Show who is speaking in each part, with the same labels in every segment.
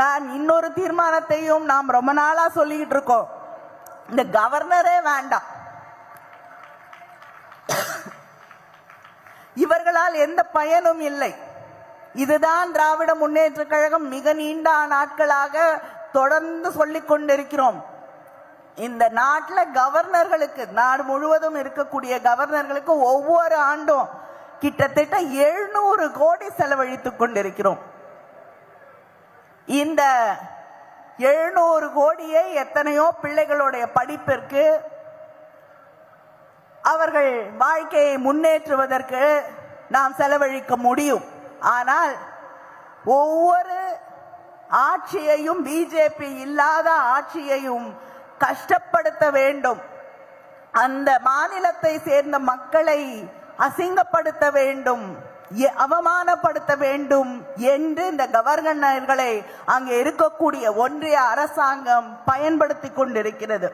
Speaker 1: நான் இன்னொரு தீர்மானத்தையும் நாம் ரொம்ப நாளா சொல்லிக்கிட்டு இருக்கோம். இந்த கவர்னரே வேண்டாம். இவர்களால் எந்த பயனும் இல்லை. இதுதான் திராவிட முன்னேற்ற கழகம் மிக நீண்ட நாட்களாக தொடர்ந்து சொல்லிக் கொண்டிருக்கிறோம். இந்த நாட்டில் கவர்னர்களுக்கு, நாடு முழுவதும் இருக்கக்கூடிய கவர்னர்களுக்கு ஒவ்வொரு ஆண்டும் கிட்டத்தட்ட 700 கோடி செலவழித்துக் கொண்டிருக்கிறோம். இந்த 700 கோடியை எத்தனையோ பிள்ளைகளுடைய படிப்பிற்கு, அவர்கள் வாழ்க்கையை முன்னேற்றுவதற்கு நாம் செலவழிக்க முடியும். ஆனால் ஒவ்வொரு ஆட்சியையும், பிஜேபி இல்லாத ஆட்சியையும் கஷ்டப்படுத்த வேண்டும், அந்த மாநிலத்தை சேர்ந்த மக்களை அசிங்கப்படுத்த வேண்டும், அவமானப்படுத்த வேண்டும் என்று இந்த கவர்னர்களை அங்கே இருக்கக்கூடிய ஒன்றிய அரசாங்கம் பயன்படுத்தி கொண்டிருக்கிறது.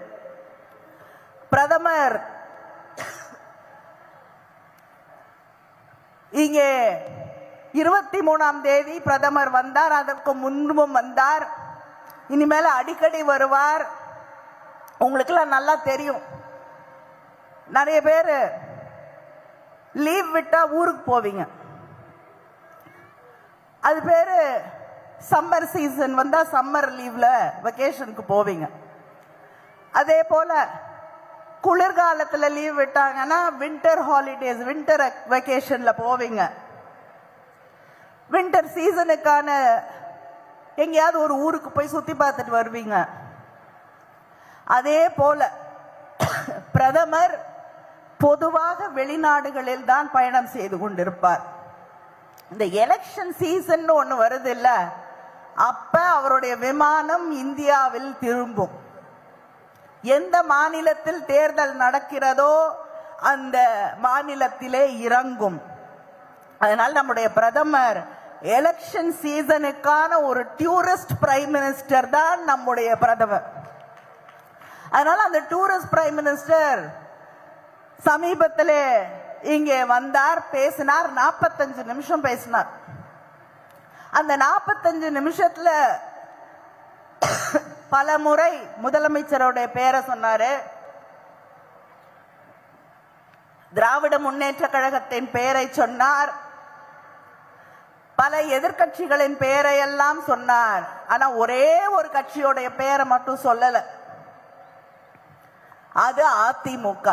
Speaker 1: பிரதமர் இங்கே 23ஆம் தேதி பிரதமர் வந்தார், அதற்கு முன்பும் வந்தார், இனிமேல் அடிக்கடி வருவார். உங்களுக்கெல்லாம் நல்லா தெரியும், நிறைய பேர் லீவ் விட்டா ஊருக்கு போவீங்க. அது பேரு சம்மர் சீசன் வந்தா சம்மர் லீவ்ல வெக்கேஷனுக்கு போவீங்க. அதே போல குளிர்காலத்துல லீவ் விட்டாங்கன்னா வின்டர் ஹாலிடேஸ், வின்டர் வெக்கேஷன்ல போவீங்க. வின்டர் சீசனுக்கான எங்கேயாவது ஒரு ஊருக்கு போய் சுத்தி பார்த்துட்டு வருவீங்க. அதே போல பிரதமர் பொதுவாக வெளிநாடுகளில் தான் பயணம் செய்து கொண்டிருப்பார். இந்த எலெக்ஷன் சீசன் ஒன்று வருது இல்ல, அப்ப அவருடைய விமானம் இந்தியாவில் திரும்பும். எந்த மாநிலத்தில் தேர்தல் நடக்கிறதோ அந்த மாநிலத்திலே இறங்கும். அதனால் நம்முடைய பிரதமர் எலெக்ஷன் சீசனுக்கான ஒரு டூரிஸ்ட் பிரைம் மினிஸ்டர் தான் நம்முடைய பிரதமர். அதனால அந்த டூரிஸ்ட் பிரைம் மினிஸ்டர் சமீபத்தில் இங்கே வந்தார், பேசினார், 45 நிமிஷம் பேசினார். அந்த 45 நிமிஷத்துல பல முறை முதலமைச்சருடைய பெயரை சொன்னாரு, திராவிட முன்னேற்ற கழகத்தின் பெயரை சொன்னார், பல எதிர்கட்சிகளின் பெயரை எல்லாம் சொன்னார். ஆனா ஒரே ஒரு கட்சியோடைய பெயரை மட்டும் சொல்லல, அது அதிமுக.